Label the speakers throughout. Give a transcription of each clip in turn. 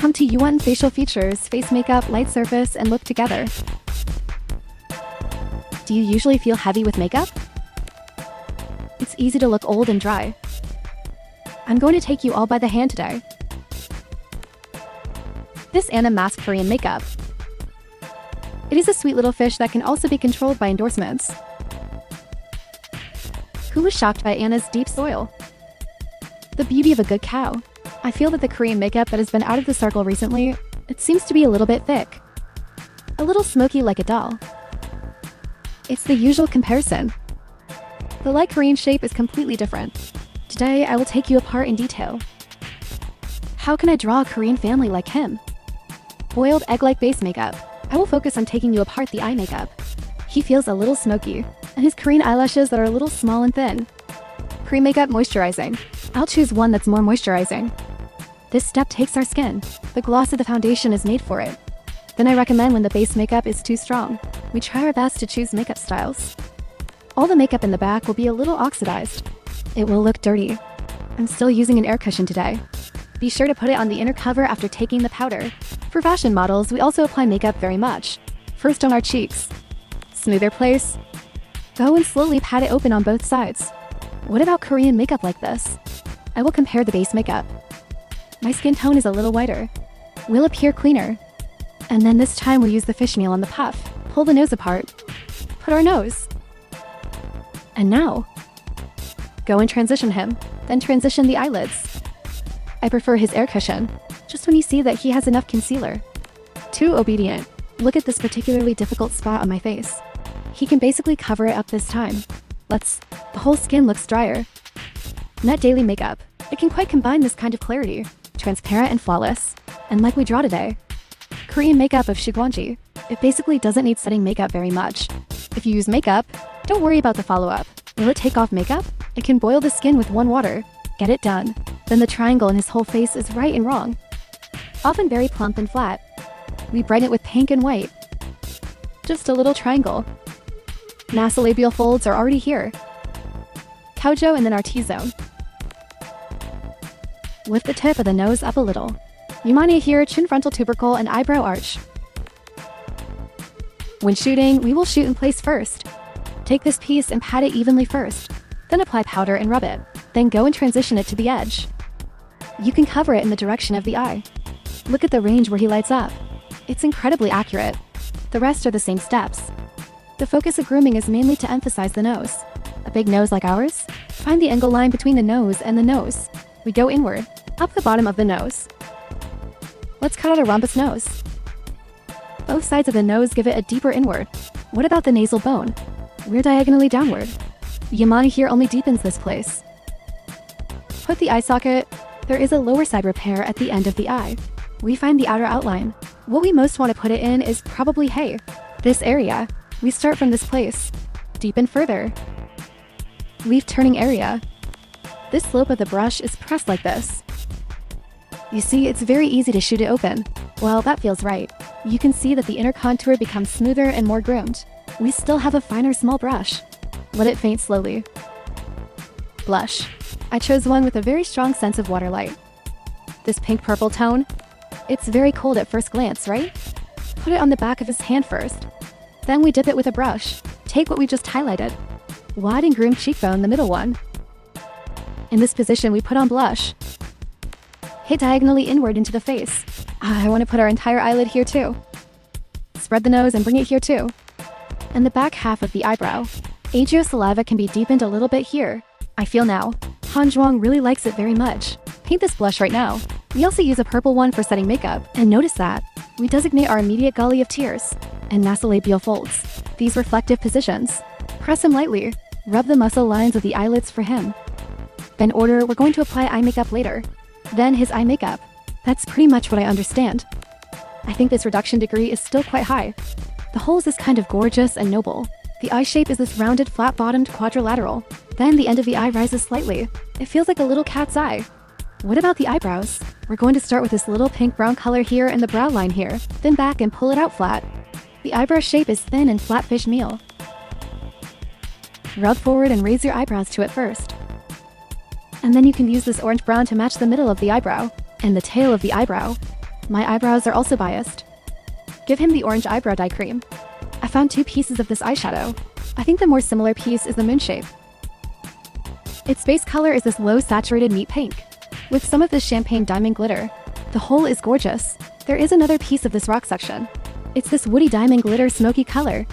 Speaker 1: Come to U1 facial features, face makeup, light surface, and look together. Do you usually feel heavy with makeup? It's easy to look old and dry. I'm going to take you all by the hand today. This Anna mask Korean makeup. It is a sweet little fish that can also be controlled by endorsements. Who was shocked by Anna's deep soil? The beauty of a good cow. I feel that the Korean makeup that has been out of the circle recently, it seems to be a little bit thick. A little smoky like a doll. It's the usual comparison. The light Korean shape is completely different. Today, I will take you apart in detail. How can I draw a Korean family like him? Boiled egg-like base makeup. I will focus on taking you apart the eye makeup. He feels a little smoky, and his Korean eyelashes that are a little small and thin. Pre-makeup moisturizing. I'll choose one that's more moisturizing. This step takes our skin. The gloss of the foundation is made for it. Then I recommend when the base makeup is too strong. We try our best to choose makeup styles. All the makeup in the back will be a little oxidized. It will look dirty. I'm still using an air cushion today. Be sure to put it on the inner cover after taking the powder. For fashion models, we also apply makeup very much. First on our cheeks. Smoother place. Go and slowly pat it open on both sides. What about Korean makeup like this? I will compare the base makeup. My skin tone is a little whiter. Will appear cleaner. And then this time we'll use the fish meal on the puff. Pull the nose apart. Put our nose. And now, go and transition him. Then transition the eyelids. I prefer his air cushion, just when you see that he has enough concealer. Too obedient. Look at this particularly difficult spot on my face. He can basically cover it up this time. The whole skin looks drier. Net daily makeup. It can quite combine this kind of clarity. Transparent and flawless. And like we draw today. Korean makeup of Shigwanji. It basically doesn't need setting makeup very much. If you use makeup, don't worry about the follow-up. Will it take off makeup? It can boil the skin with one water. Get it done. Then the triangle in his whole face is right and wrong. Often very plump and flat. We brighten it with pink and white. Just a little triangle. Nasolabial folds are already here. Koujo and then our T-zone. Lift the tip of the nose up a little. Yumani here, chin frontal tubercle and eyebrow arch. When shooting, we will shoot in place first. Take this piece and pat it evenly first. Then apply powder and rub it. Then go and transition it to the edge. You can cover it in the direction of the eye. Look at the range where he lights up. It's incredibly accurate. The rest are the same steps. The focus of grooming is mainly to emphasize the nose. A big nose like ours? Find the angle line between the nose and the nose. We go inward, up the bottom of the nose. Let's cut out a rhombus nose. Both sides of the nose give it a deeper inward. What about the nasal bone? We're diagonally downward. Yamani here only deepens this place. Put the eye socket. There is a lower side repair at the end of the eye. We find the outer outline. What we most want to put it in is probably this area. We start from this place. Deepen further. Leaf turning area. This slope of the brush is pressed like this. You see, it's very easy to shoot it open. Well, that feels right. You can see that the inner contour becomes smoother and more groomed. We still have a finer small brush. Let it faint slowly. Blush. I chose one with a very strong sense of water light. This pink-purple tone. It's very cold at first glance, right? Put it on the back of his hand first. Then we dip it with a brush. Take what we just highlighted. Wide and groomed cheekbone, the middle one. In this position, we put on blush. Hit diagonally inward into the face. I want to put our entire eyelid here too. Spread the nose and bring it here too. And the back half of the eyebrow. Agio saliva can be deepened a little bit here. I feel now. Han Zhuang really likes it very much. Paint this blush right now. We also use a purple one for setting makeup. And notice that. We designate our immediate gully of tears. And nasolabial folds. These reflective positions. Press him lightly. Rub the muscle lines of the eyelids for him. In order, we're going to apply eye makeup later. Then his eye makeup. That's pretty much what I understand. I think this reduction degree is still quite high. The holes is kind of gorgeous and noble. The eye shape is this rounded, flat-bottomed quadrilateral. Then the end of the eye rises slightly. It feels like a little cat's eye. What about the eyebrows? We're going to start with this little pink-brown color here and the brow line here. Then back and pull it out flat. The eyebrow shape is thin and flat fish meal. Rub forward and raise your eyebrows to it first. And then you can use this orange brown to match the middle of the eyebrow and the tail of the eyebrow. My eyebrows are also biased. Give him the orange eyebrow dye cream. I found 2 pieces of this eyeshadow. I think the more similar piece is the moon shape. Its base color is this low saturated meat pink, with some of this champagne diamond glitter. The whole is gorgeous. There is another piece of this rock section. It's this woody diamond glitter smoky color.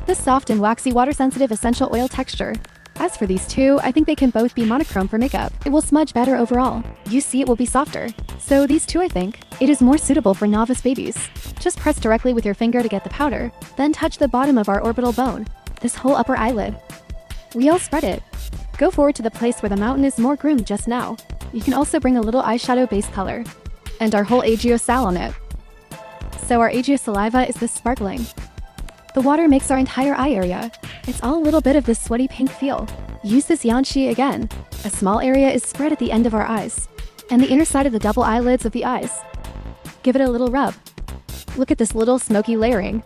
Speaker 1: This soft and waxy water-sensitive essential oil texture. As for these two, I think they can both be monochrome for makeup. It will smudge better overall. You see, it will be softer. So these two, I think, it is more suitable for novice babies. Just press directly with your finger to get the powder, then touch the bottom of our orbital bone, this whole upper eyelid. We all spread it. Go forward to the place where the mountain is more groomed just now. You can also bring a little eyeshadow base color, and our whole agio sal on it. So our agio saliva is this sparkling. The water makes our entire eye area. It's all a little bit of this sweaty pink feel. Use this yanshi again. A small area is spread at the end of our eyes, and the inner side of the double eyelids of the eyes. Give it a little rub. Look at this little smoky layering.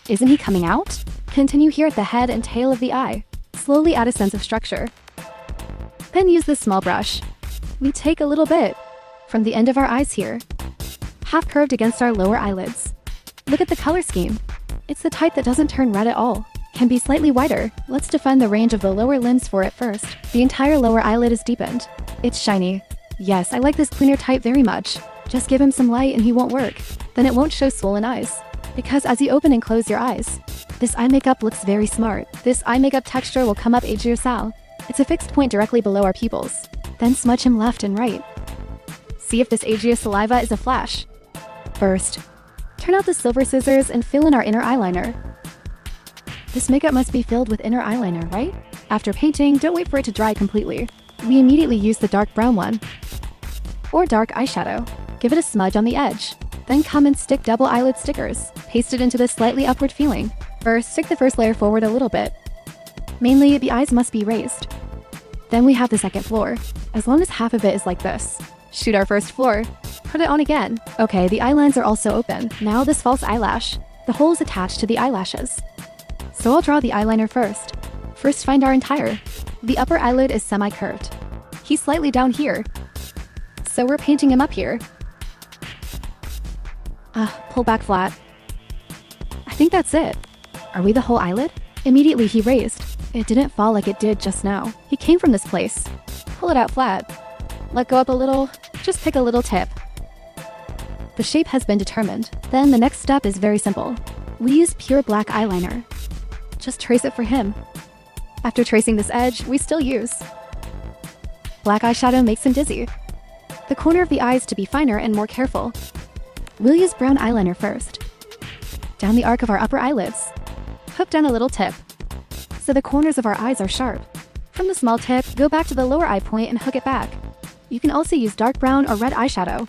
Speaker 1: Isn't he coming out? Continue here at the head and tail of the eye. Slowly add a sense of structure. Then use this small brush. We take a little bit from the end of our eyes here, half curved against our lower eyelids. Look at the color scheme. It's the type that doesn't turn red at all. Can be slightly wider. Let's define the range of the lower limbs for it first. The entire lower eyelid is deepened. It's shiny. Yes, I like this cleaner type very much. Just give him some light and he won't work. Then it won't show swollen eyes. Because as you open and close your eyes, this eye makeup looks very smart. This eye makeup texture will come up agio sal. It's a fixed point directly below our pupils. Then smudge him left and right. See if this agio saliva is a flash. First, turn out the silver scissors and fill in our inner eyeliner. This makeup must be filled with inner eyeliner, right? After painting, don't wait for it to dry completely. We immediately use the dark brown one, or dark eyeshadow. Give it a smudge on the edge. Then come and stick double eyelid stickers. Paste it into this slightly upward feeling. First, stick the first layer forward a little bit. Mainly, the eyes must be raised. Then we have the second floor. As long as half of it is like this. Shoot our first floor. Put it on again. Okay, the eyelines are also open. Now this false eyelash. The hole is attached to the eyelashes. So I'll draw the eyeliner first. First, find our entire. The upper eyelid is semi-curved. He's slightly down here. So we're painting him up here. Pull back flat. I think that's it. Are we the whole eyelid? Immediately he raised. It didn't fall like it did just now. He came from this place. Pull it out flat. Let go up a little. Just pick a little tip. The shape has been determined. Then the next step is very simple. We use pure black eyeliner. Just trace it for him. After tracing this edge, we still use black eyeshadow makes him dizzy. The corner of the eyes to be finer and more careful. We'll use brown eyeliner first. Down the arc of our upper eyelids. Hook down a little tip, so the corners of our eyes are sharp. From the small tip, go back to the lower eye point and hook it back. You can also use dark brown or red eyeshadow.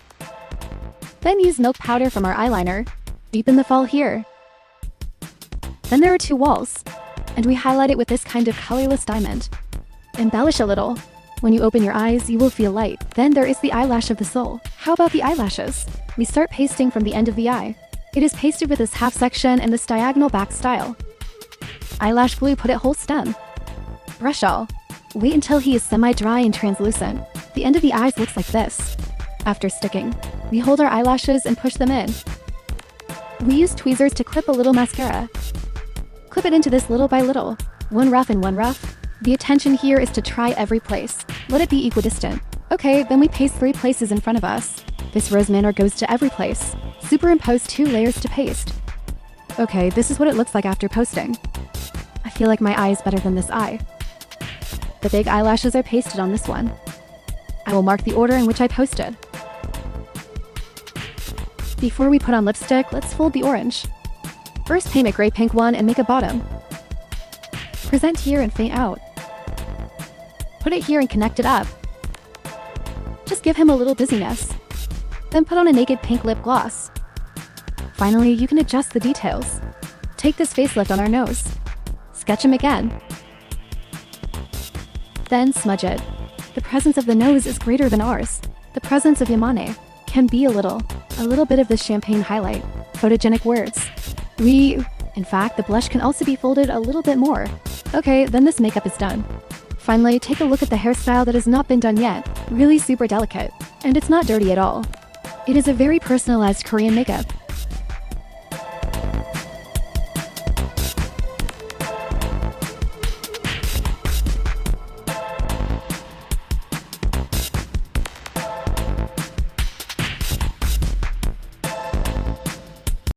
Speaker 1: Then use milk powder from our eyeliner. Deepen the fall here. Then there are 2 walls, and we highlight it with this kind of colorless diamond. Embellish a little. When you open your eyes, you will feel light. Then there is the eyelash of the soul. How about the eyelashes? We start pasting from the end of the eye. It is pasted with this half section and this diagonal back style. Eyelash glue, put it whole stem. Brush all. Wait until he is semi-dry and translucent. The end of the eyes looks like this. After sticking, we hold our eyelashes and push them in. We use tweezers to clip a little mascara. Clip it into this little by little. One rough and one rough. The intention here is to try every place. Let it be equidistant. Okay, then we paste 3 places in front of us. This rose manner goes to every place. Superimpose 2 layers to paste. Okay, this is what it looks like after posting. I feel like my eye is better than this eye. The big eyelashes are pasted on this one. I will mark the order in which I posted. Before we put on lipstick, let's fold the orange. First paint a gray pink one and make a bottom. Present here and faint out. Put it here and connect it up. Just give him a little dizziness. Then put on a naked pink lip gloss. Finally, you can adjust the details. Take this facelift on our nose. Sketch him again. Then smudge it. The presence of the nose is greater than ours. The presence of Yamane can be a little bit of this champagne highlight. Photogenic words. In fact, the blush can also be folded a little bit more. Okay, then this makeup is done. Finally, take a look at the hairstyle that has not been done yet. Really super delicate. And it's not dirty at all. It is a very personalized Korean makeup.